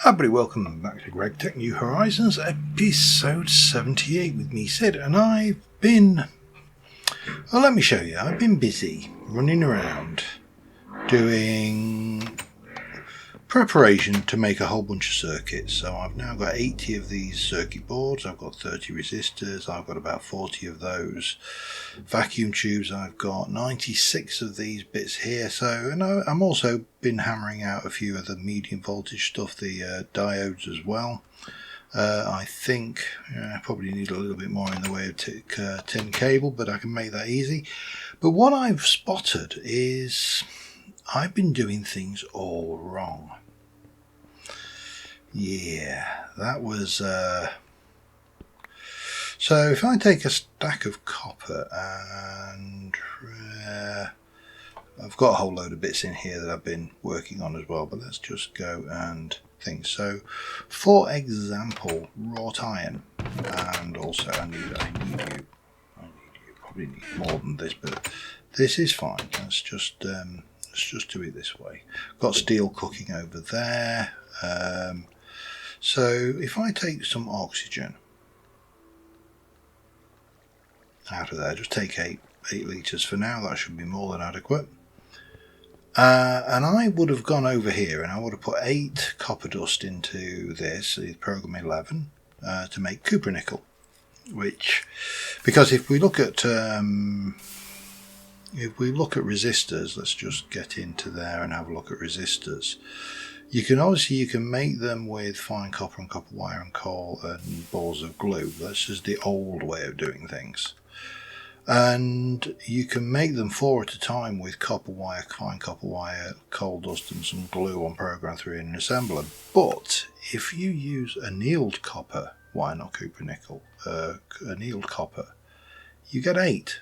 Hi everybody, welcome back to GregTech New Horizons, episode 78 with me, Sid, and I've been, well, let me show you, I've been busy running around doing preparation to make a whole bunch of circuits. So I've now got 80 of these circuit boards, I've got 30 resistors, I've got about 40 of those vacuum tubes, I've got 96 of these bits here. So, and I'm also been hammering out a few of the medium voltage stuff, the diodes as well. I think I probably need a little bit more in the way of tin cable, but I can make that easy. But what I've spotted is I've been doing things all wrong. Yeah, that was... So if I take a stack of copper and... I've got a whole load of bits in here that I've been working on as well, but let's just go and think. So, for example, wrought iron, and also I need you. Probably need more than this, but this is fine. Let's just do it this way. Got steel cooking over there. So if I take some oxygen out of there, just take 8 litres for now, that should be more than adequate. And I would have gone over here and I would have put 8 copper dust into this, program 11, to make cupronickel. Which, because if we look at resistors, let's just get into there and have a look at resistors. You can make them with fine copper and copper wire and coal and balls of glue. That's just the old way of doing things. And you can make them 4 at a time with copper wire, fine copper wire, coal dust and some glue on program 3 in an assembler. But if you use annealed copper, why not cupronickel, annealed copper, you get 8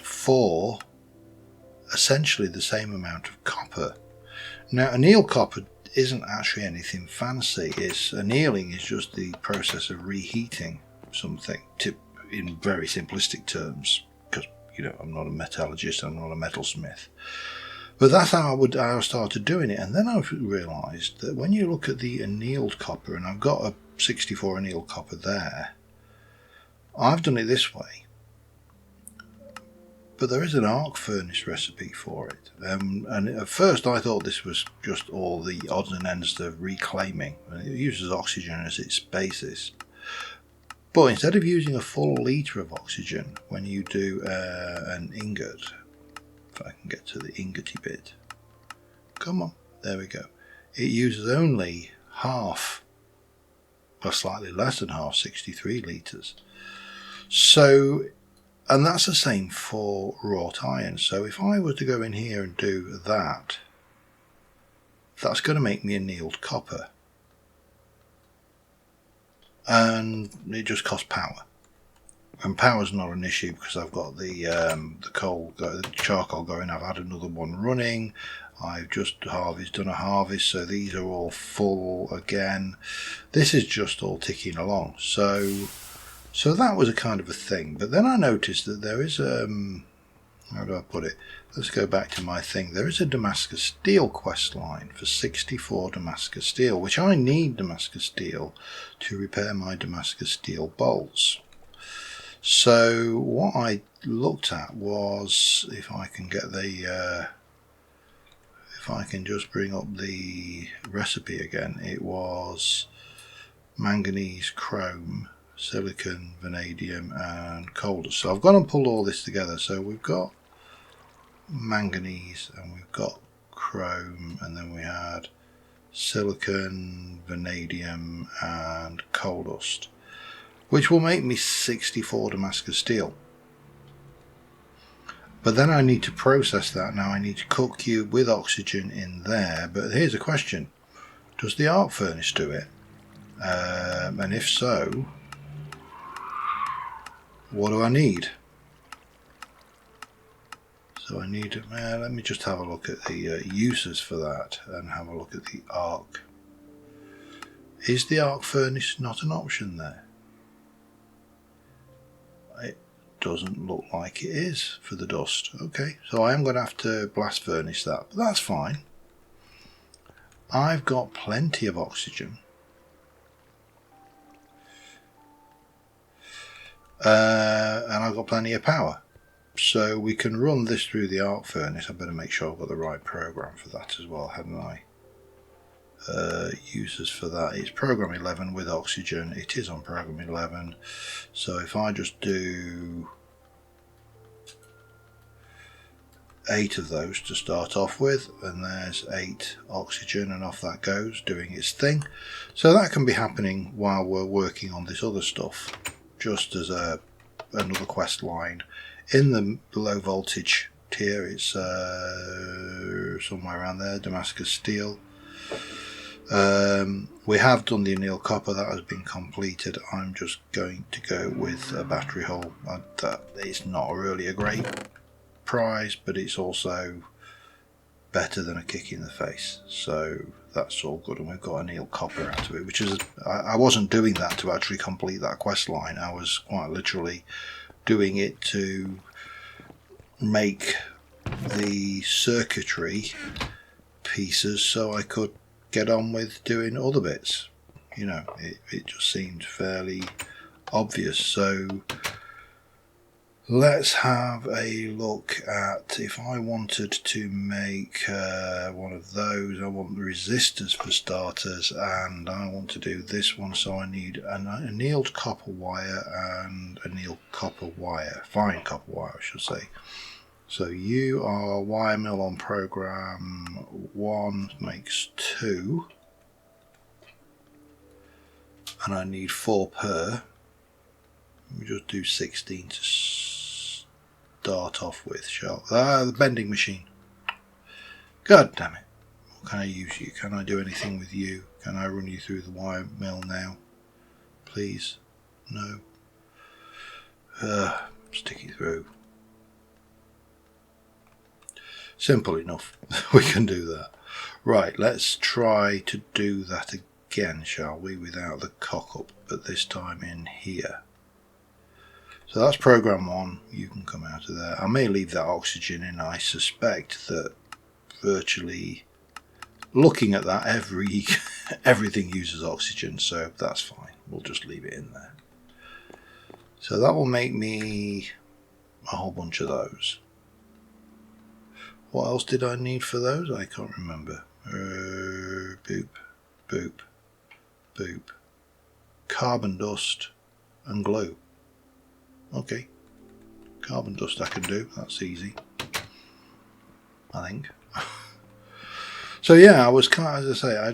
for essentially the same amount of copper. Now, annealed copper isn't actually anything fancy. Annealing is just the process of reheating something, in very simplistic terms, because I'm not a metallurgist, I'm not a metalsmith. But that's how I started doing it, and then I realised that when you look at the annealed copper, and I've got a 64 annealed copper there, I've done it this way. But there is an arc furnace recipe for it. And at first I thought this was just all the odds and ends of reclaiming. And it uses oxygen as its basis. But instead of using a full litre of oxygen when you do an ingot, if I can get to the ingoty bit. Come on, there we go. It uses only half, or slightly less than half, 63 litres. So... and that's the same for wrought iron. So if I were to go in here and do that, that's going to make me annealed copper. And it just costs power. And power's not an issue because I've got the charcoal going. I've had another one running. I've just done a harvest, so these are all full again. This is just all ticking along. So that was a kind of a thing. But then I noticed that there is how do I put it? Let's go back to my thing. There is a Damascus steel quest line for 64 Damascus steel, which I need Damascus steel to repair my Damascus steel bolts. So what I looked at was, if I can get if I can just bring up the recipe again, it was manganese, chrome, silicon, vanadium and coal dust. So I've gone and pulled all this together. So we've got manganese and we've got chrome, and then we had silicon, vanadium and coal dust, which will make me 64 Damascus steel. But then I need to process that. Now I need to cook cube with oxygen in there. But here's a question: does the arc furnace do it? And if so, what do I need? So I need, let me just have a look at the uses for that and have a look at the arc. Is the arc furnace not an option there? It doesn't look like it is for the dust. Okay, so I am going to have to blast furnace that, but that's fine. I've got plenty of oxygen. And I've got plenty of power. So we can run this through the arc furnace. I better make sure I've got the right program for that as well, hadn't I? Users for that is program 11 with oxygen. It is on program 11. So if I just do 8 of those to start off with, and there's 8 oxygen, and off that goes doing its thing. So that can be happening while we're working on this other stuff, just as another quest line. In the low voltage tier, it's somewhere around there, Damascus steel. We have done the anneal copper, that has been completed. I'm just going to go with a battery hull. It's not really a great prize, but it's also better than a kick in the face, so that's all good. And we've got anneal copper out of it, which is, I wasn't doing that to actually complete that quest line. I was quite literally doing it to make the circuitry pieces so I could get on with doing other bits. You know, it just seemed fairly obvious. So let's have a look at, if I wanted to make one of those, I want the resistors for starters, and I want to do this one, so I need an annealed copper wire and annealed copper wire, fine copper wire I should say. So you are wire mill on program 1, makes 2, and I need 4 per. Let me just do 16 to start off with, shall the bending machine. God damn it. What can I use you? Can I do anything with you? Can I run you through the wire mill now? Please? No. Stick it through. Simple enough. We can do that. Right, let's try to do that again, shall we? Without the cock up, but this time in here. So that's program 1. You can come out of there. I may leave that oxygen in. I suspect that virtually, looking at that, everything uses oxygen, so that's fine. We'll just leave it in there. So that will make me a whole bunch of those. What else did I need for those? I can't remember. Boop, boop, boop. Carbon dust and glue. Okay. Carbon dust I can do. That's easy, I think. So yeah, I was kind of, as I say, I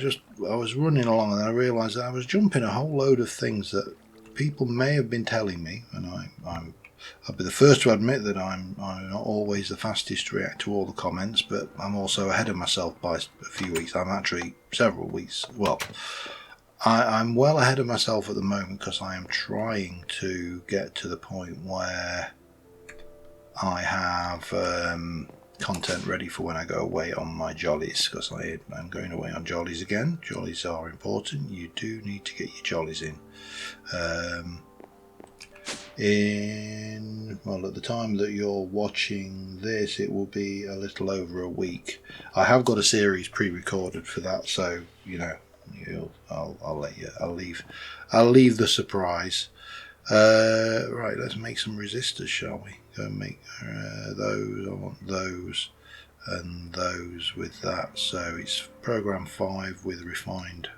was running along, and I realised that I was jumping a whole load of things that people may have been telling me, and I'll be the first to admit that I'm not always the fastest to react to all the comments, but I'm also ahead of myself by a few weeks. I'm actually several weeks. Well, I'm well ahead of myself at the moment because I am trying to get to the point where I have content ready for when I go away on my jollies, because I'm going away on jollies again. Jollies are important. You do need to get your jollies in. Well, at the time that you're watching this, it will be a little over a week. I have got a series pre-recorded for that, so you know, I'll let you. I'll leave the surprise. Right, let's make some resistors, shall we? Go make those. I want those and those with that. So it's program 5 with refined.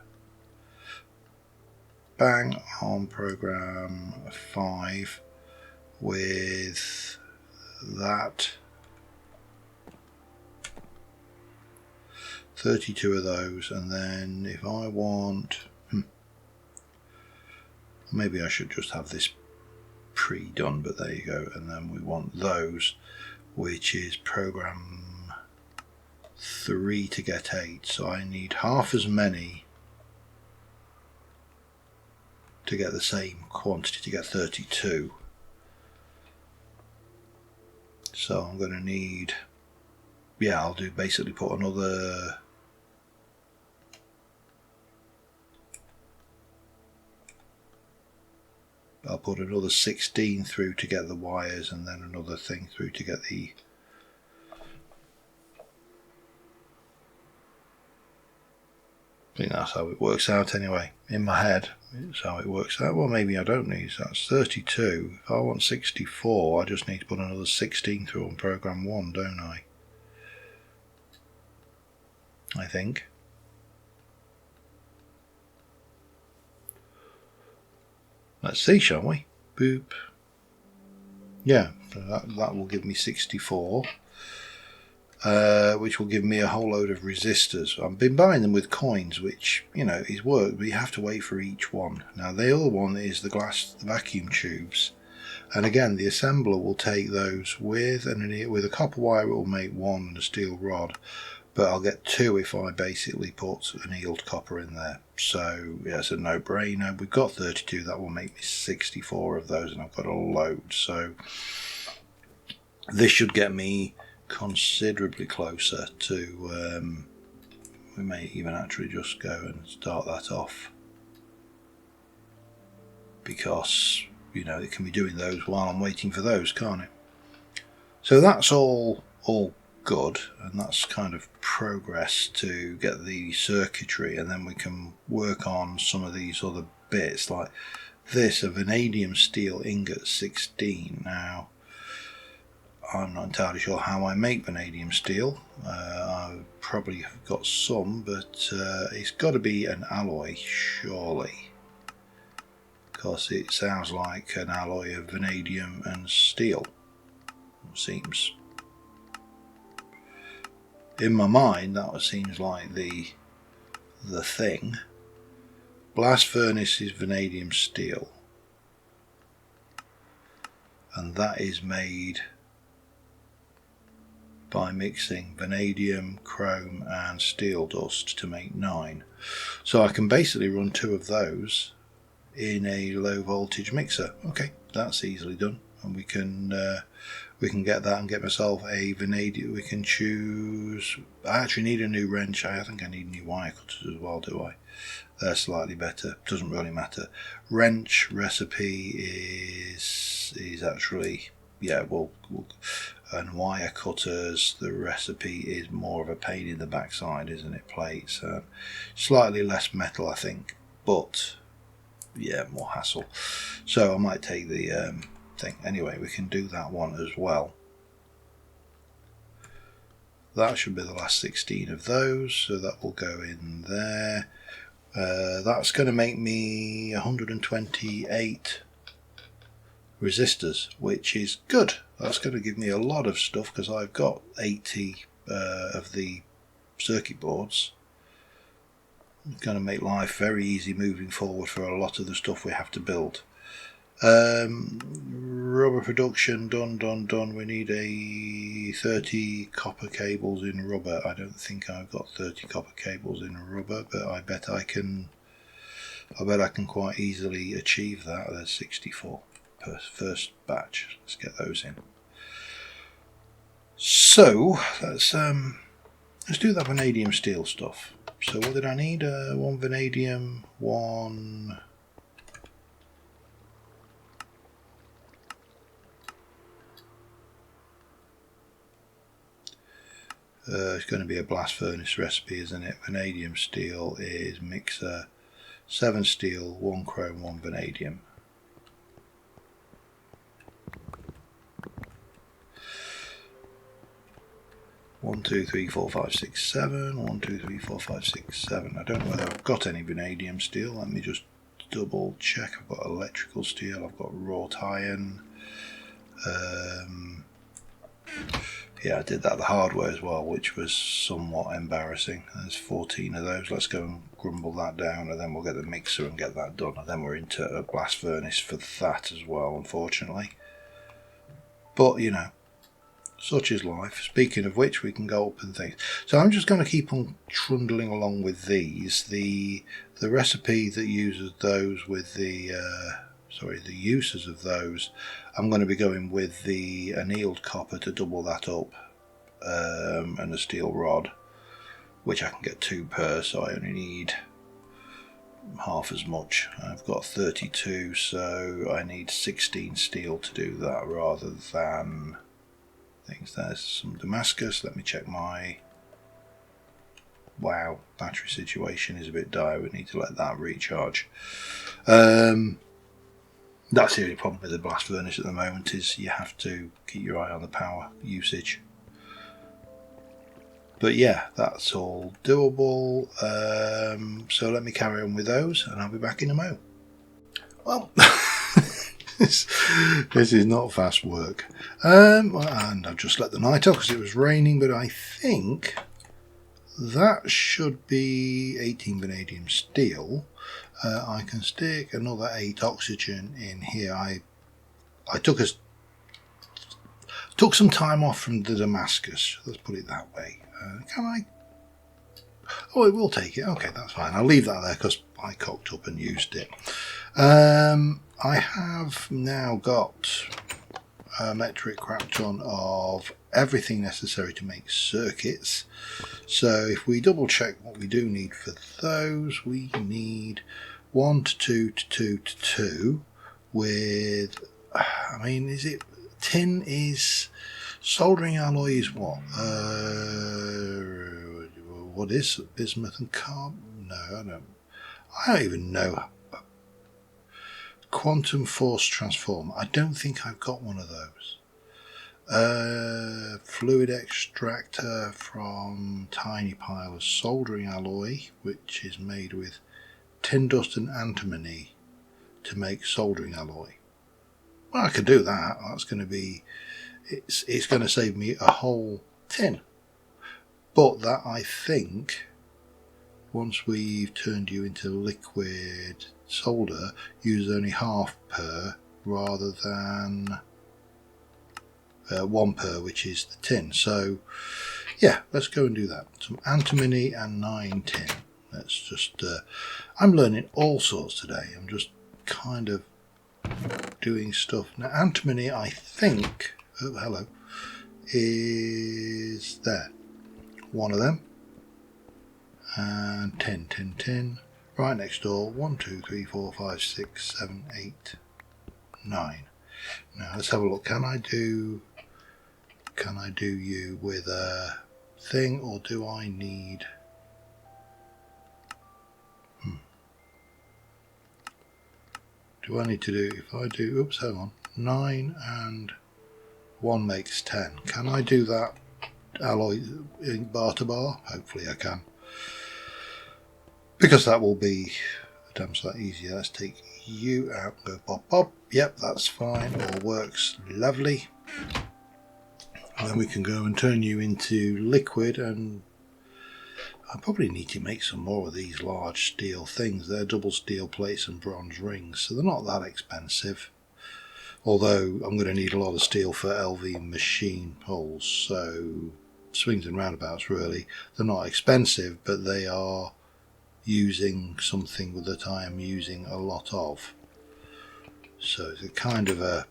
Bang on program 5 with that. 32 of those, and then if I want, maybe I should just have this pre-done, but there you go. And then we want those, which is program 3 to get 8. So I need half as many to get the same quantity, to get 32. So I'm going to need, yeah, I'll do basically put another, I'll put another 16 through to get the wires, and then another thing through to get the I think that's how it works out anyway. In my head, it's how it works out. Well, maybe I don't need, that's 32. If I want 64, I just need to put another 16 through on program 1, don't I? I think. Let's see, shall we? Boop. Yeah, so that will give me 64. Which will give me a whole load of resistors. I've been buying them with coins, which, you know, is work, but you have to wait for each one. Now the other one is the vacuum tubes, and again the assembler will take those with a copper wire. It will make one and a steel rod, but I'll get two if I basically put annealed copper in there. So yeah, it's a no-brainer. We've got 32, that will make me 64 of those, and I've got a load. So this should get me considerably closer to, we may even actually just go and start that off, because, you know, it can be doing those while I'm waiting for those, can't it? So that's all good, and that's kind of progress to get the circuitry, and then we can work on some of these other bits, like this, a vanadium steel ingot 16. Now I'm not entirely sure how I make vanadium steel. I've probably got some, but it's got to be an alloy, surely, because it sounds like an alloy of vanadium and steel, it seems. In my mind, that seems like the thing. Blast furnace is vanadium steel, and that is made by mixing vanadium, chrome and steel dust to make 9. So I can basically run 2 of those in a low voltage mixer. Okay, that's easily done, and we can get that and get myself a vanadium. We can choose, I actually need a new wrench. I think I need new wire cutters as well, do I? They're slightly better, doesn't really matter. Wrench recipe is actually, yeah, we'll and wire cutters, the recipe is more of a pain in the backside, isn't it? Plates, slightly less metal, I think, but yeah, more hassle. So I might take the thing. Anyway, we can do that one as well. That should be the last 16 of those, so that will go in there. That's going to make me 128 resistors, which is good. That's going to give me a lot of stuff, because I've got 80 of the circuit boards. It's going to make life very easy moving forward for a lot of the stuff we have to build. Rubber production done. We need a 30 copper cables in rubber. I don't think I've got 30 copper cables in rubber, but I bet I can quite easily achieve that. There's 64 per first batch. Let's get those in. So let's do that vanadium steel stuff. So what did I need? 1 vanadium, 1 it's going to be a blast furnace recipe, isn't it? Vanadium steel is mixer 7 steel, 1 chrome, 1 vanadium. One, 2, 3, 4, 5, 6, 7. 1, 2, 3, 4, 5, 6, 7. I don't know whether I've got any vanadium steel. Let me just double check. I've got electrical steel. I've got wrought iron. Yeah, I did that the hard way as well, which was somewhat embarrassing. There's 14 of those. Let's go and grumble that down, and then we'll get the mixer and get that done. And then we're into a blast furnace for that as well, unfortunately. But, you know, such is life. Speaking of which, we can go up and things. So I'm just going to keep on trundling along with these. The recipe that uses those with the uses of those, I'm going to be going with the annealed copper to double that up, and a steel rod, which I can get 2 per, so I only need half as much. I've got 32, so I need 16 steel to do that, rather than things. There's some Damascus. Let me check my wow, battery situation is a bit dire. We need to let that recharge. That's the only problem with the blast furnace at the moment, is you have to keep your eye on the power usage. But yeah, that's all doable. So let me carry on with those and I'll be back in a mo. Well, this is not fast work. And I've just let the night off because it was raining, but I think that should be 18 vanadium steel. I can stick another 8 oxygen in here. I took some time off from the Damascus, let's put it that way. Can I? Oh, it will take it. Okay, that's fine. I'll leave that there because I cocked up and used it. I have now got a metric crap ton of everything necessary to make circuits. So if we double check what we do need for those, we need 1 to 2 to 2 to 2 with, I mean, is it tin is soldering alloy is what? What is bismuth and carbon? No, I don't even know. Quantum force transform. I don't think I've got one of those. Fluid extractor from tiny pile of soldering alloy, which is made with tin dust and antimony to make soldering alloy. Well, I could do that. That's going to be, it's going to save me a whole tin. But that, I think, once we've turned you into liquid solder, use only half per rather than 1 per, which is the tin. So yeah, let's go and do that. Some antimony and 9 tin. Let's just I'm learning all sorts today. I'm just kind of doing stuff now. Antimony, I think, oh hello, is there, one of them, and tin right next door. 1 2 3 4 5 6 7 8 9. Now let's have a look. Can I do you with a thing, or do I need do I need to do, if I do, oops, hang on, 9 and 1 makes 10. Can I do that alloy in bar to bar? Hopefully I can, because that will be a damn sight easier. Let's take you out, go pop pop. Yep, that's fine, all works lovely. And then we can go and turn you into liquid, and I probably need to make some more of these large steel things. They're double steel plates and bronze rings, so they're not that expensive. Although I'm going to need a lot of steel for LV machine holes, so swings and roundabouts really. They're not expensive, but they are using something that I am using a lot of. So it's a kind of a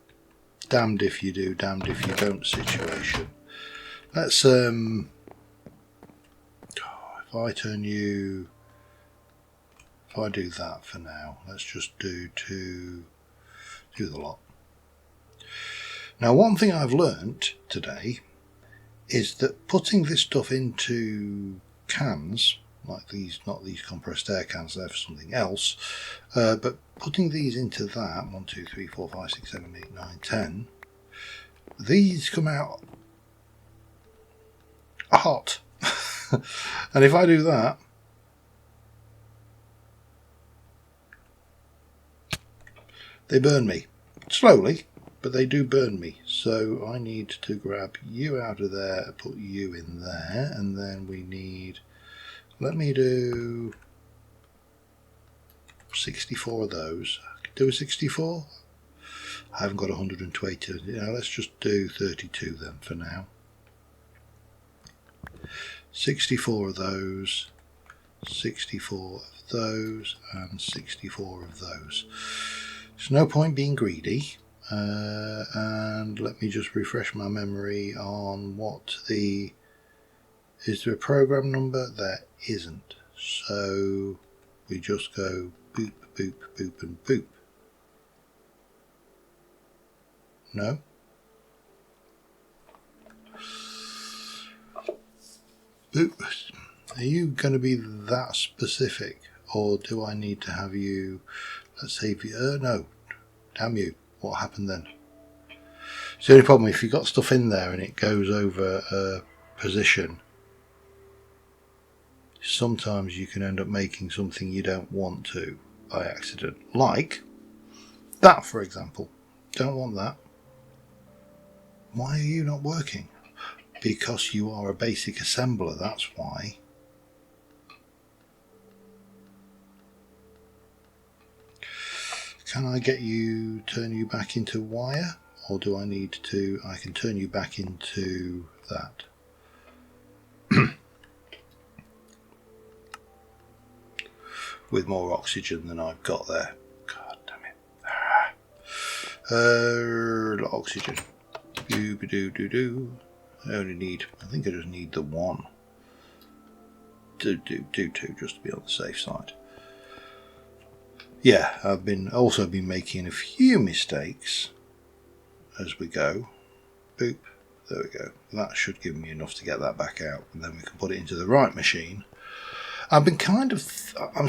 damned if you do, damned if you don't situation. Let's if I turn you, if I do that for now, let's just do the lot. Now, one thing I've learnt today is that putting this stuff into cans, like these, not these compressed air cans, they're for something else, but putting these into that, 1 2 3 4 5 6 7 8 9 10, these come out hot. And if I do that, they burn me slowly, but they do burn me. So I need to grab you out of there, put you in there, and then we need, let me do 64 of those. Do a 64? I haven't got 120. Let's just do 32 then for now. 64 of those, 64 of those, and 64 of those. There's no point being greedy. And let me just refresh my memory on what is there a program number? There isn't. So we just go boop, boop, boop, and boop. No? Boop. Are you going to be that specific, or do I need to have you, let's say if you, no, damn you, what happened then? It's the only problem, if you've got stuff in there and it goes over a position, sometimes you can end up making something you don't want to by accident. Like that, for example. Don't want that. Why are you not working? Because you are a basic assembler, that's why. Can I get you, turn you back into wire? Or do I need to, I can turn you back into that. With more oxygen than I've got there. God damn it. Oxygen. Do. I only need, I think I just need the one. Do two, just to be on the safe side. Yeah, I've also been making a few mistakes as we go. Boop, there we go. That should give me enough to get that back out, and then we can put it into the right machine. I'm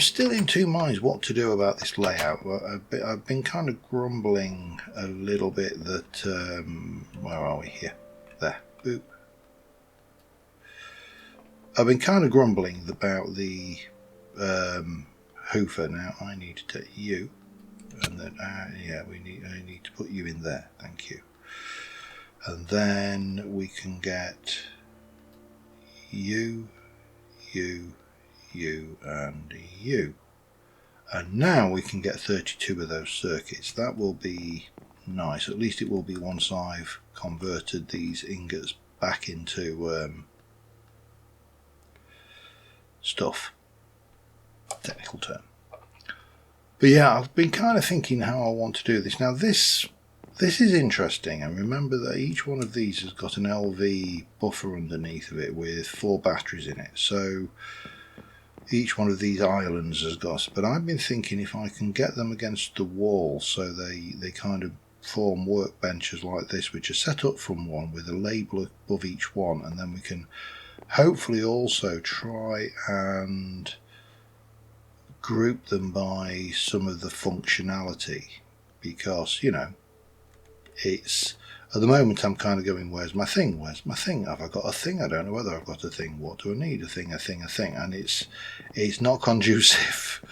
still in two minds what to do about this layout. I've been kind of grumbling a little bit that, where are we here? There, boop. I've been kind of grumbling about the hoofer. Now I need to take you, and then yeah, I need to put you in there. Thank you. And then we can get you, and you. And now we can get 32 of those circuits. That will be nice. At least it will be once I've converted these ingots back into stuff. Technical term. But yeah, I've been kind of thinking how I want to do this. Now this is interesting, and remember that each one of these has got an LV buffer underneath of it with 4 batteries in it. So each one of these islands has got, but I've been thinking if I can get them against the wall so they kind of form workbenches like this, which are set up from one with a label above each one, and then we can hopefully also try and group them by some of the functionality, because, you know, it's at the moment I'm kind of going, where's my thing, have I got a thing? I don't know whether I've got a thing. What do I need? A thing, and it's not conducive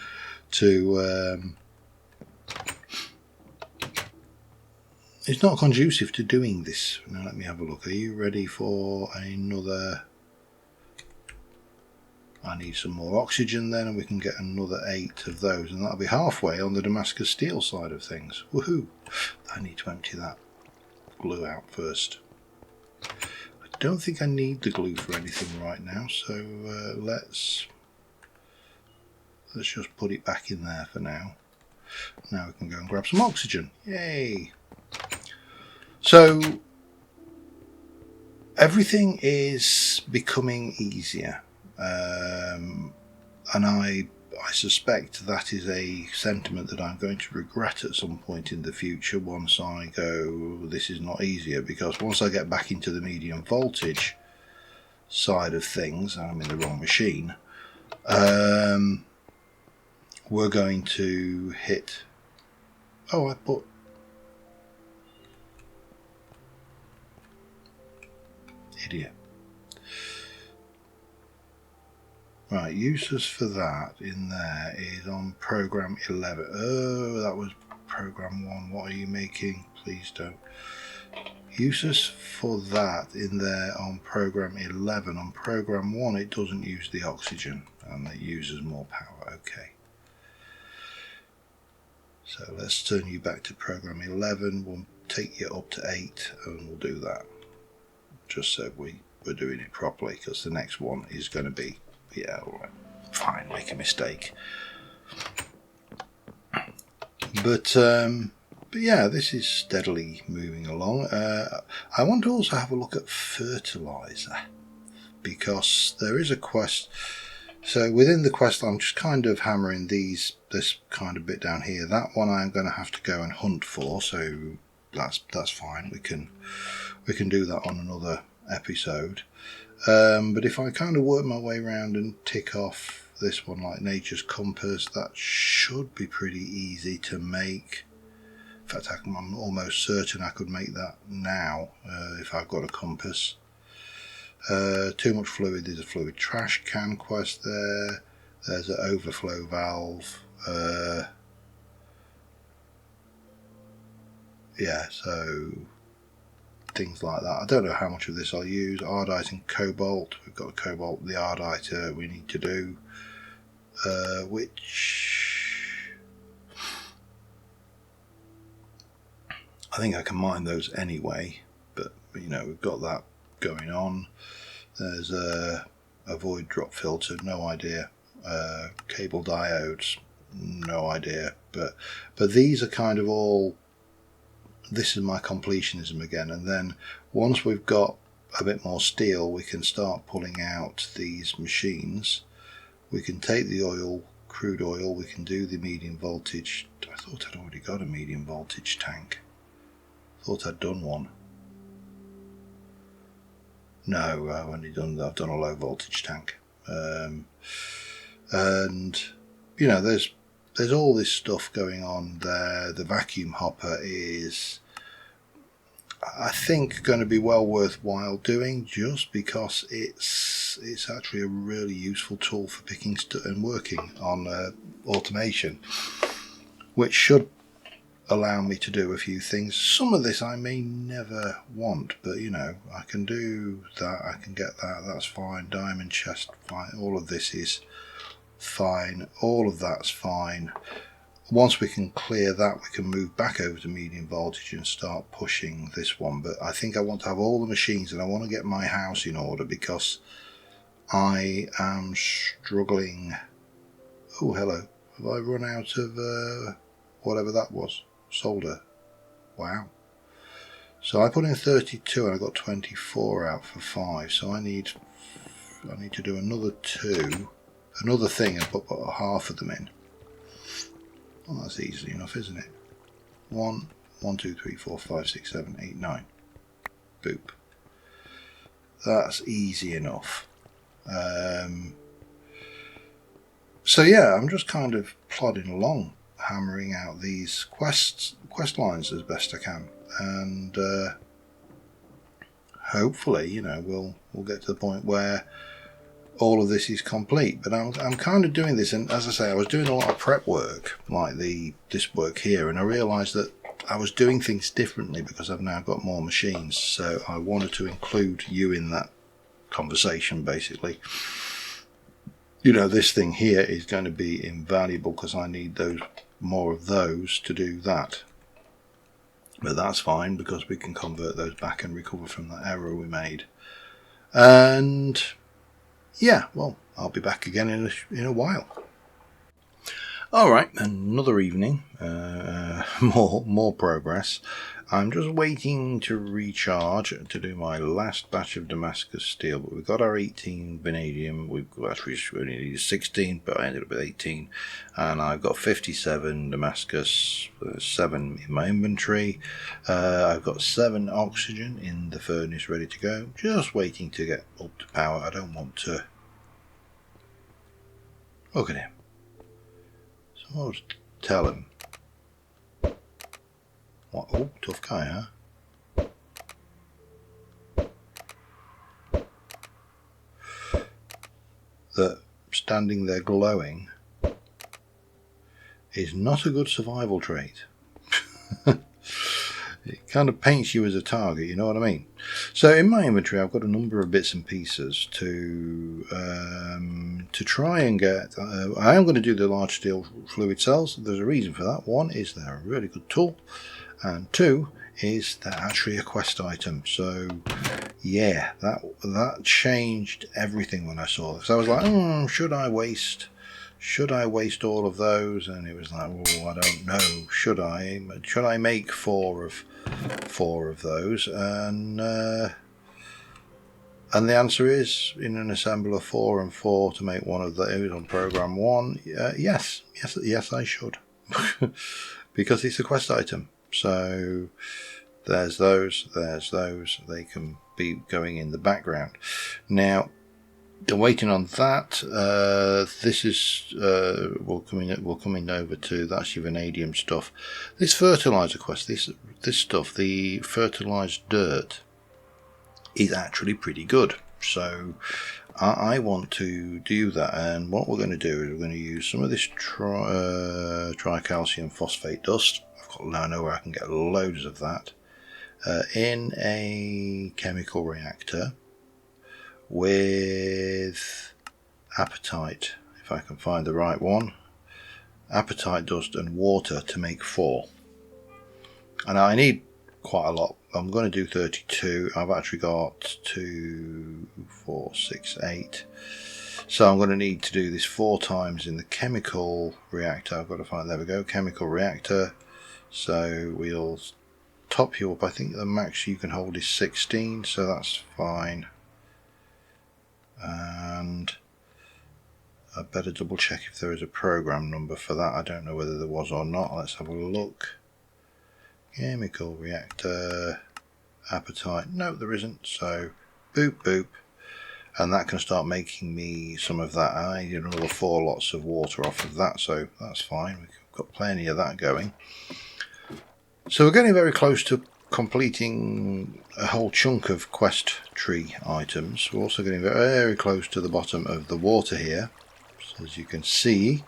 to it's not conducive to doing this. Now let me have a look. Are you ready for another? I need some more oxygen then, and we can get another 8 of those, and that'll be halfway on the Damascus steel side of things. Woohoo! I need to empty that glue out first. I don't think I need the glue for anything right now, so let's just put it back in there for now. Now we can go and grab some oxygen. Yay! So everything is becoming easier. And I suspect that is a sentiment that I'm going to regret at some point in the future once I go, this is not easier, because once I get back into the medium voltage side of things, and I'm in the wrong machine, we're going to hit, oh, I put, idiot. Right, uses for that in there is on program 11. Oh, that was program 1. What are you making? Please don't. Uses for that in there on program 11. On program 1 it doesn't use the oxygen and it uses more power. Okay. So let's turn you back to program 11. We'll take you up to 8 and we'll do that. Just so we're doing it properly, because the next one is going to be, yeah, alright, fine, make a mistake. But yeah, this is steadily moving along. I want to also have a look at fertilizer, because there is a quest. So within the quest, I'm just kind of hammering this kind of bit down here. That one I'm going to have to go and hunt for, so that's fine. We can do that on another episode. But if I kind of work my way around and tick off this one like Nature's Compass, that should be pretty easy to make. In fact, I'm almost certain I could make that now if I've got a compass. Too much fluid, there's a fluid trash can quest there. There's an overflow valve. Yeah, so things like that. I don't know how much of this I'll use. Ardite and cobalt. We've got cobalt, the ardite we need to do, which I think I can mine those anyway. But you know, we've got that going on. There's a void drop filter, no idea. Cable diodes, no idea. But these are kind of all. This is my completionism again, and then once we've got a bit more steel, we can start pulling out these machines. We can take the oil, crude oil, we can do the medium voltage. I thought I'd already got a medium voltage tank. Thought I'd done one. No, I've only done. I've done a low voltage tank, and you know, there's all this stuff going on there. The vacuum hopper is, I think, going to be well worthwhile doing, just because it's actually a really useful tool for picking and working on automation, which should allow me to do a few things. Some of this I may never want, but you know, I can do that, I can get that, that's fine. Diamond chest, fine. All of this is fine, all of that's fine. Once we can clear that, we can move back over to medium voltage and start pushing this one. But I think I want to have all the machines, and I want to get my house in order because I am struggling. Oh, hello. Have I run out of whatever that was? Solder. Wow. So I put in 32 and I got 24 out for 5. So I need to do another 2, another thing, and put half of them in. Well, that's easy enough, isn't it? 1, 2, 3, 4, 5, 6, 7, 8, 9. Boop. That's easy enough. So yeah, I'm just kind of plodding along, hammering out these quest lines as best I can, and hopefully, you know, we'll get to the point where all of this is complete. But I'm kind of doing this, and as I say, I was doing a lot of prep work like this work here, and I realized that I was doing things differently because I've now got more machines. So I wanted to include you in that conversation. Basically, you know, this thing here is going to be invaluable because I need more of those to do that. But that's fine because we can convert those back and recover from that error we made. And yeah, well, I'll be back again in a while. All right, another evening, more progress. I'm just waiting to recharge to do my last batch of Damascus steel, but we've got our 18 vanadium. We've actually only needed 16, but I ended up with 18, and I've got 57 Damascus, 7 in my inventory. I've got 7 oxygen in the furnace ready to go, just waiting to get up to power. I don't want to. Look at him. So I'll just tell him. What? Oh, tough guy, huh? That standing there glowing is not a good survival trait. It kind of paints you as a target, you know what I mean? So in my inventory, I've got a number of bits and pieces to try and get. I am going to do the large steel fluid cells. There's a reason for that. One is they're a really good tool, and 2 is they're actually a quest item. So yeah, that changed everything when I saw this. I was like, should I waste all of those? And it was like, oh, I don't know. Should I make 4 of those? And the answer is, in an assembler 4 and 4 to make one of those on program 1. Yes, I should, because it's a quest item. So There's those. They can be going in the background. Now, waiting on that. This is we're coming over to that's your vanadium stuff. This fertilizer quest, this stuff, the fertilized dirt, is actually pretty good. So I want to do that, and what we're going to do is we're going to use some of this tricalcium phosphate dust. I know where I can get loads of that in a chemical reactor with apatite, if I can find the right one, apatite dust and water to make 4. And I need quite a lot. I'm going to do 32. I've actually got 2, 4, 6, 8. So I'm going to need to do this 4 times in the chemical reactor. I've got to find, there we go, chemical reactor. So we'll top you up. I think the max you can hold is 16, so that's fine. And I better double check if there is a program number for that. I don't know whether there was or not. Let's have a look. Chemical reactor, apatite. No, there isn't. So boop boop, and that can start making me some of that. I need another 4 lots of water off of that, so that's fine. We've got plenty of that going. So we're getting very close to completing a whole chunk of quest tree items. We're also getting very close to the bottom of the water here. So as you can see,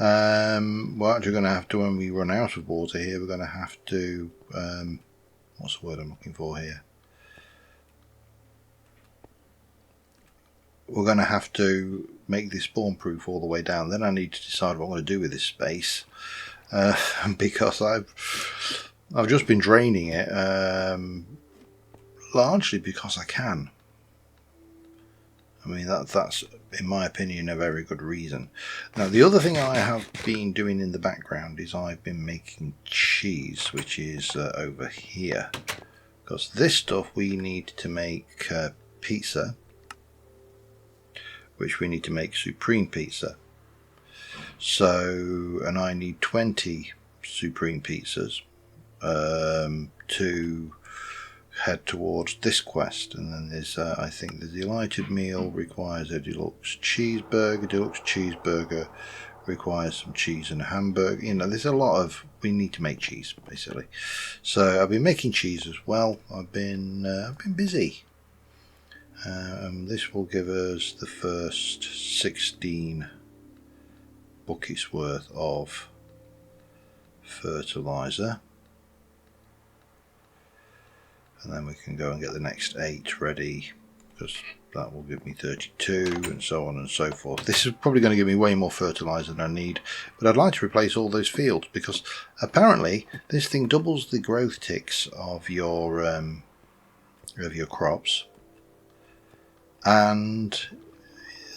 we're actually going to have to, when we run out of water here, we're going to have to, what's the word I'm looking for here? We're going to have to make this spawn proof all the way down. Then I need to decide what I'm going to do with this space, because I've just been draining it, largely because I can. I mean, that's, in my opinion, a very good reason. Now, the other thing I have been doing in the background is I've been making cheese, which is over here. Because this stuff we need to make pizza, which we need to make supreme pizza. So, and I need 20 supreme pizzas to head towards this quest. And then there's I think the delighted meal requires a deluxe cheeseburger requires some cheese and a hamburger. You know, there's a lot of, we need to make cheese basically. So I've been making cheese as well. I've been busy. This will give us the first 16 buckets worth of fertilizer. And then we can go and get the next 8 ready, because that will give me 32 and so on and so forth. This is probably going to give me way more fertilizer than I need, but I'd like to replace all those fields because apparently this thing doubles the growth ticks of your crops, and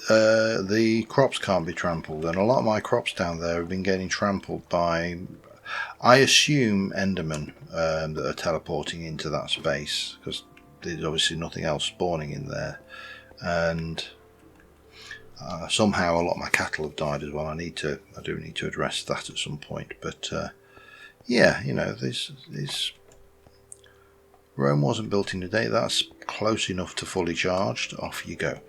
the crops can't be trampled, and a lot of my crops down there have been getting trampled by, I assume, Endermen that are teleporting into that space, because there's obviously nothing else spawning in there, and somehow a lot of my cattle have died as well. I do need to address that at some point. But yeah, you know, this Rome wasn't built in a day. That's close enough to fully charged. Off you go.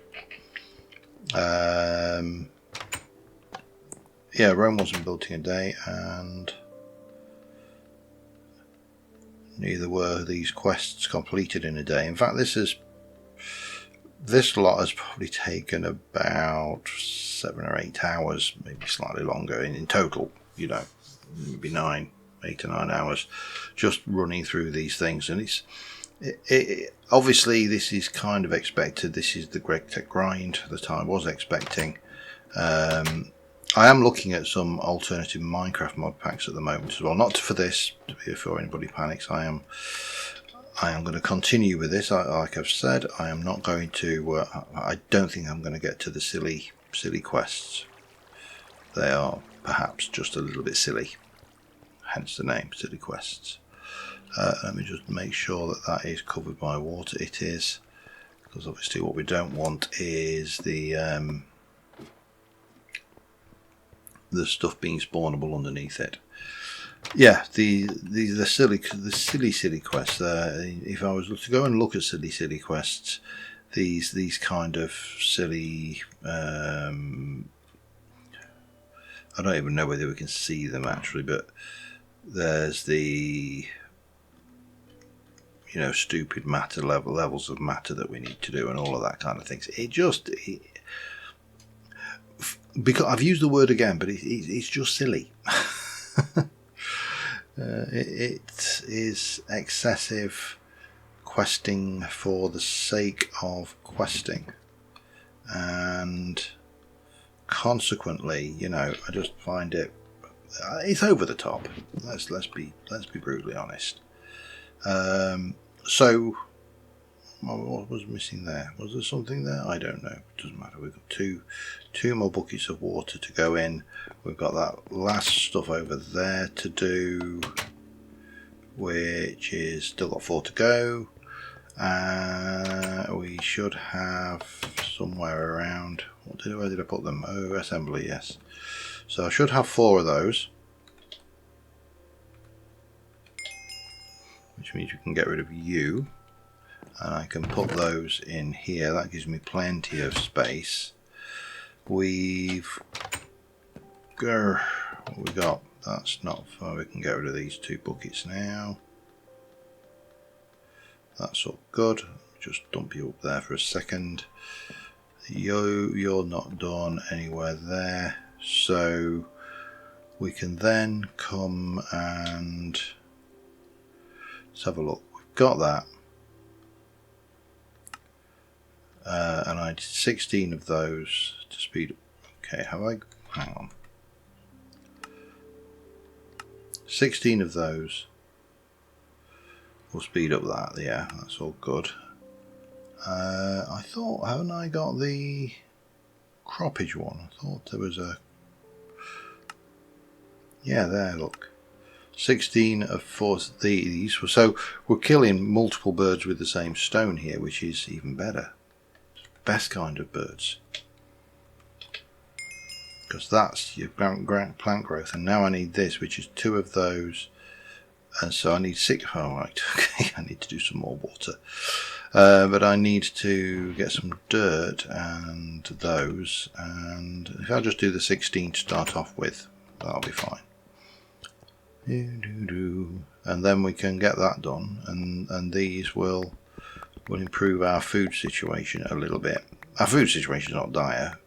Yeah, Rome wasn't built in a day, and neither were these quests completed in a day. In fact, this lot has probably taken about 7 or 8 hours, maybe slightly longer in total, you know, maybe 8 or 9 hours just running through these things. And it obviously this is kind of expected. This is the GregTech grind that I was expecting. I am looking at some alternative Minecraft mod packs at the moment as well. Not for this, before anybody panics. I am going to continue with this. Like I've said, I am not going to. I don't think I'm going to get to the silly quests. They are perhaps just a little bit silly, hence the name, silly quests. Let me just make sure that is covered by water. It is, because obviously what we don't want is the stuff being spawnable underneath it. Yeah, the silly quests. If I was to go and look at silly quests, these kind of silly. I don't even know whether we can see them actually, but there's the stupid matter levels of matter that we need to do and all of that kind of things. Because I've used the word again, but it's just silly. It is excessive questing for the sake of questing, and consequently, I just find it's over the top. Let's be brutally honest. So what was missing there? Was there something there? I don't know. It doesn't matter. We've got two more buckets of water to go in. We've got that last stuff over there to do, which is still got 4 to go. We should have somewhere around. Where did I put them? Oh, assembly, yes. So I should have 4 of those, which means we can get rid of you, and I can put those in here. That gives me plenty of space. What we got? That's not far. We can get rid of these 2 buckets now. That's all good. Just dump you up there for a second. You're not done anywhere there, so we can then come and let's have a look. We've got that, and I did 16 of those to speed up. Okay, hang on, 16 of those will speed up that. Yeah, that's all good. I thought, haven't I got the croppage one? I thought there was a... Yeah, there, look. 16 of 4 these. So we're killing multiple birds with the same stone here, which is even better. Best kind of birds. Because that's your plant growth. And now I need this, which is 2 of those. And so I need 6. Oh, right. Okay, I need to do some more water. But I need to get some dirt and those, and if I just do the 16 to start off with, that'll be fine. And then we can get that done, and these will improve our food situation a little bit. Our food situation is not dire,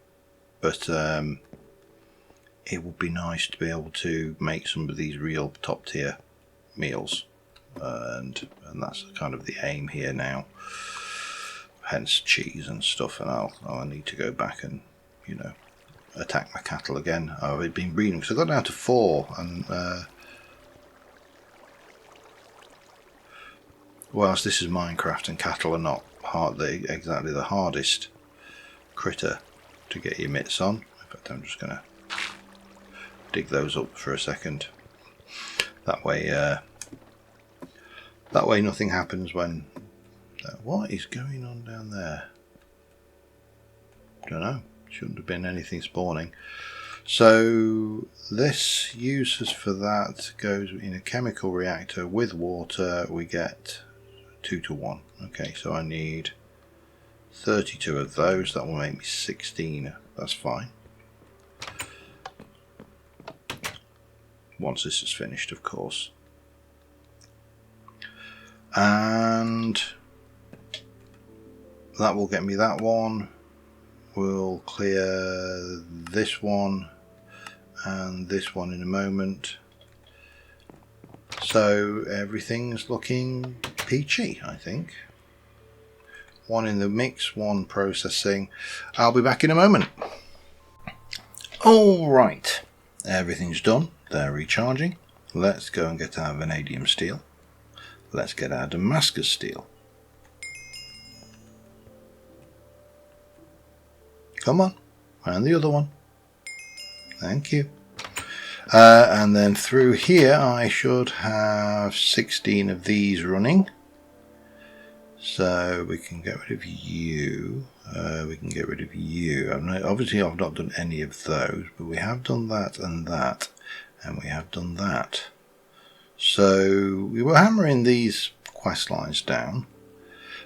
but it would be nice to be able to make some of these real top tier meals. And that's kind of the aim here now, hence cheese and stuff. And I'll need to go back and attack my cattle again. I've been breeding because I got down to 4, and whilst this is Minecraft and cattle are not exactly the hardest critter to get your mitts on. In fact, I'm just gonna dig those up for a second. That way nothing happens when... what is going on down there? Don't know. Shouldn't have been anything spawning. So this uses for that goes in a chemical reactor with water. We get 2 to 1. Okay, so I need 32 of those. That will make me 16. That's fine. Once this is finished, of course. And that will get me that one. We'll clear this one and this one in a moment. So everything's looking peachy, I think. One in the mix, one processing. I'll be back in a moment. Alright, everything's done. They're recharging. Let's go and get our vanadium steel. Let's get our Damascus steel. Come on, and the other one. Thank you. And then through here I should have 16 of these running. So we can get rid of you. We can get rid of you. Obviously I've not done any of those, but we have done that and that. And we have done that. So we were hammering these quest lines down.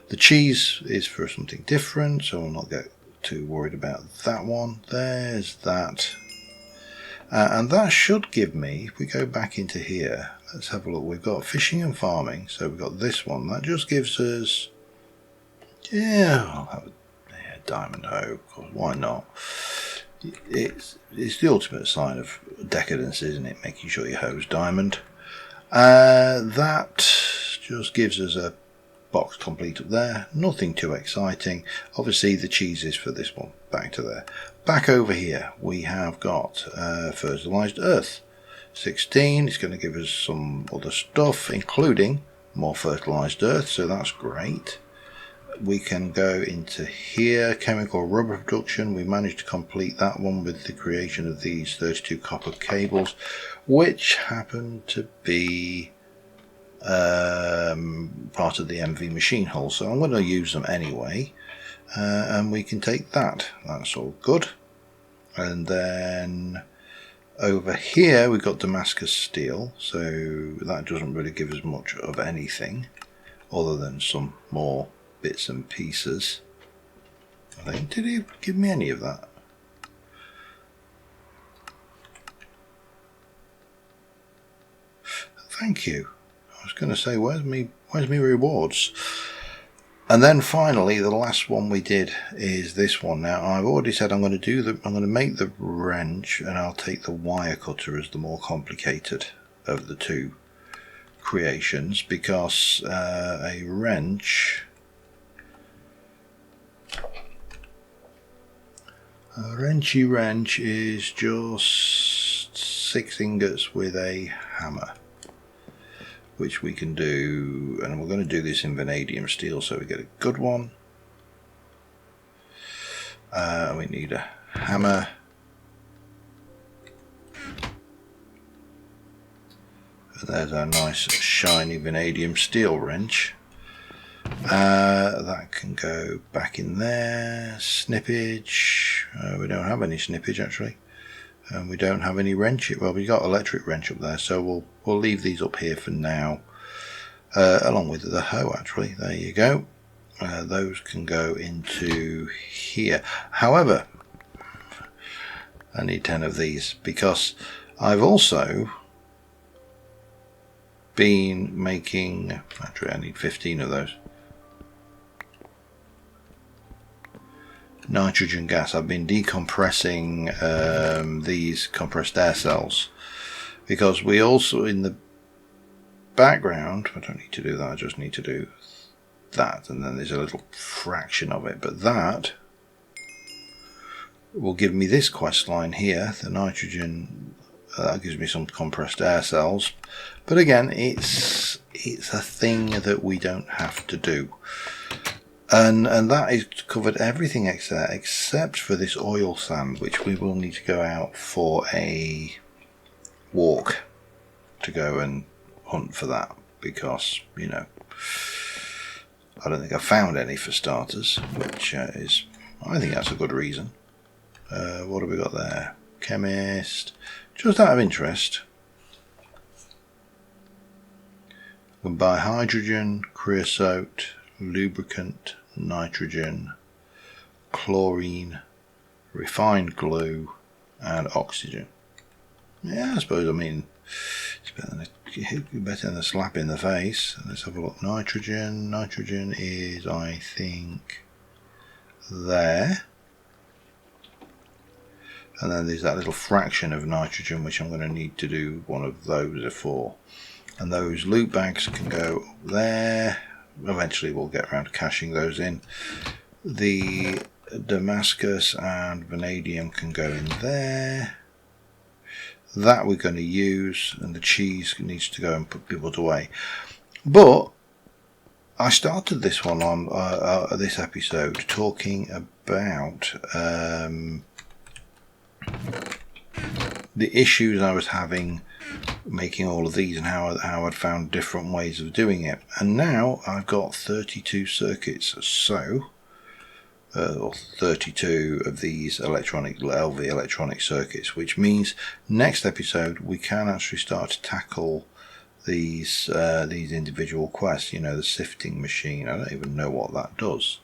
The cheese is for something different, so we'll not get too worried about that one. There's that. And that should give me, if we go back into here, let's have a look. We've got fishing and farming, so we've got this one. That just gives us, yeah, I'll have a diamond hoe, of course, why not? It's the ultimate sign of decadence, isn't it? Making sure your hoe's diamond. That just gives us a box complete up there. Nothing too exciting. Obviously the cheese is for this one. Back to there. Back over here we have got fertilized earth. 16. It's going to give us some other stuff, including more fertilized earth, so that's great. We can go into here, chemical rubber production. We managed to complete that one with the creation of these 32 copper cables, which happen to be part of the MV machine hull, so I'm going to use them anyway. And we can take that. That's all good. And then over here we've got Damascus steel, so that doesn't really give us much of anything other than some more bits and pieces. I think, did he give me any of that? Thank you. I was going to say, where's me rewards? And then finally, the last one we did is this one. Now I've already said I'm going to make the wrench, and I'll take the wire cutter as the more complicated of the two creations, because a wrenchy wrench is just 6 ingots with a hammer, which we can do, and we're going to do this in vanadium steel so we get a good one. We need a hammer. And there's our nice shiny vanadium steel wrench. That can go back in there. Snippage. We don't have any snippage actually. And we don't have any wrench. Well, we got electric wrench up there, so we'll leave these up here for now, along with the hoe. Actually, there you go. Those can go into here. However, I need 10 of these because I've also been making. Actually, I need 15 of those. Nitrogen gas. I've been decompressing these compressed air cells, because we also, in the background, I don't need to do that, I just need to do that, and then there's a little fraction of it, but that will give me this quest line here, the nitrogen. That gives me some compressed air cells, but again, it's a thing that we don't have to do. And that is covered everything except for this oil sand, which we will need to go out for a walk to go and hunt for that, because, you know, I don't think I found any for starters, which is, I think that's a good reason. What have we got there? Chemist. Just out of interest, we can buy hydrogen, creosote, lubricant, nitrogen, chlorine, refined glue, and oxygen. Yeah, I suppose, I mean, it's better than a slap in the face. Let's have a look. Nitrogen is, I think, there. And then there's that little fraction of nitrogen which I'm going to need to do one of those for. And those loot bags can go there. Eventually we'll get around to cashing those in. The Damascus and vanadium can go in there. That we're going to use, and the cheese needs to go and put people away. But I started this one on this episode talking about the issues I was having making all of these, and how I'd found different ways of doing it. And now I've got 32 circuits, so or 32 of these electronic LV electronic circuits, which means next episode we can actually start to tackle these individual quests. You know, the sifting machine. I don't even know what that does.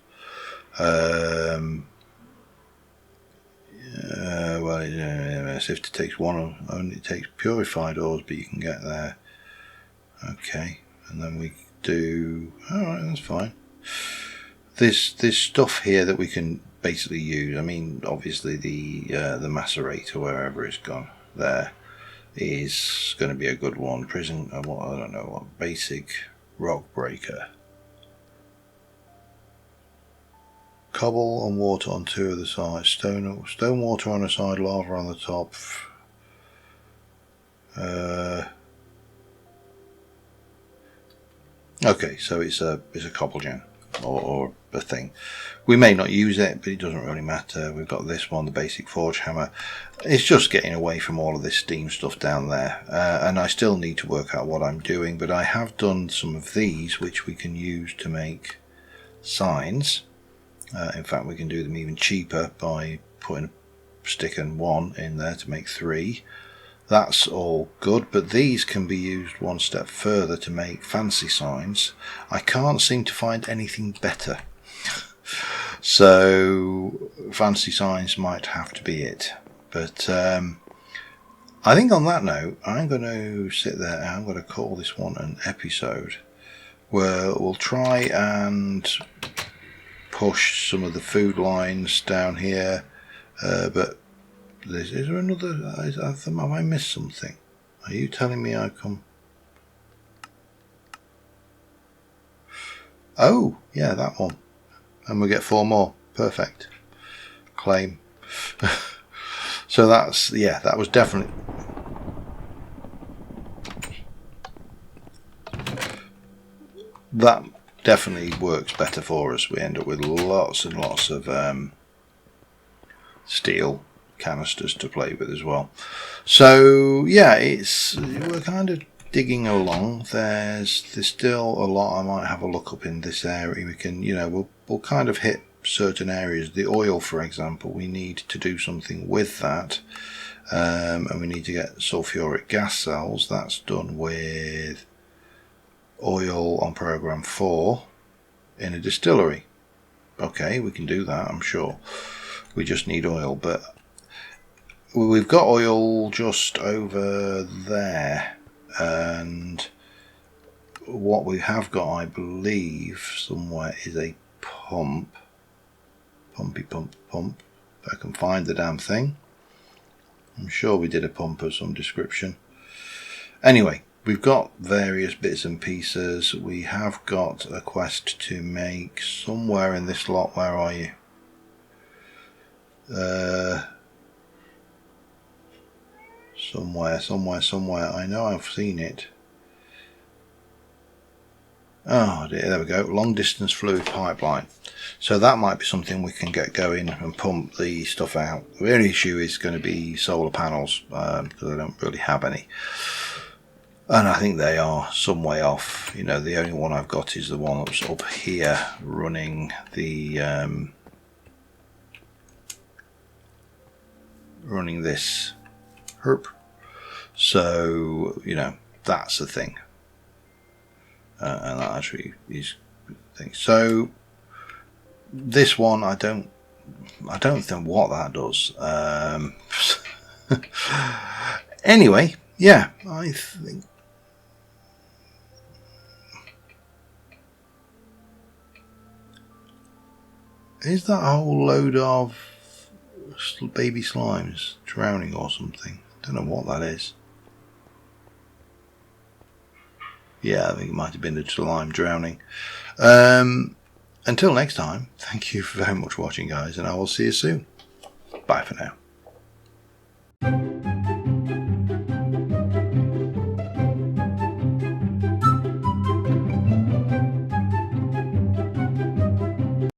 Well, sifter takes one. Only takes purified ores, but you can get there. Okay, and then we do. All right, that's fine. There's stuff here that we can basically use. I mean, obviously the macerator, wherever it's gone, there is going to be a good one. Prison, I don't know what, basic rock breaker. Cobble and water on two of the sides. Stone water on the side, lava on the top. Okay, so it's a cobble gem or a thing. We may not use it, but it doesn't really matter. We've got this one, the basic forge hammer. It's just getting away from all of this steam stuff down there, and I still need to work out what I'm doing, but I have done some of these which we can use to make signs. In fact, we can do them even cheaper by putting a stick and one in there to make 3. That's all good, but these can be used one step further to make fancy signs. I can't seem to find anything better. So fancy signs might have to be it. But I think on that note, I'm going to sit there and I'm going to call this one an episode where we'll try and push some of the food lines down here, but is there another? Have I missed something? Are you telling me I come? Oh, yeah, that one. And we get 4 more. Perfect. Claim. So that's, yeah, that was definitely. That definitely works better for us. We end up with lots and lots of steel canisters to play with as well. So yeah, we're kind of digging along. There's still a lot. I might have a look up in this area. We can, we'll kind of hit certain areas. The oil, for example, we need to do something with that, and we need to get sulfuric gas cells. That's done with oil on program 4 in a distillery. Okay, we can do that, I'm sure. We just need oil, but we've got oil just over there, and what we have got, I believe, somewhere is a pump. Pumpy pump. If I can find the damn thing. I'm sure we did a pump of some description. Anyway, we've got various bits and pieces. We have got a quest to make somewhere in this lot. Where are you? Somewhere. I know I've seen it. Oh dear, there we go. Long distance fluid pipeline. So that might be something we can get going and pump the stuff out. The only issue is going to be solar panels, because I don't really have any. And I think they are some way off. The only one I've got is the one that's up here running the running this herp. So that's the thing, and that actually is things. So this one, I don't think what that does. Anyway, yeah, I think. Is that a whole load of baby slimes drowning or something? Don't know what that is. Yeah, I think it might have been a slime drowning. Until next time, thank you very much for watching, guys, and I will see you soon. Bye for now.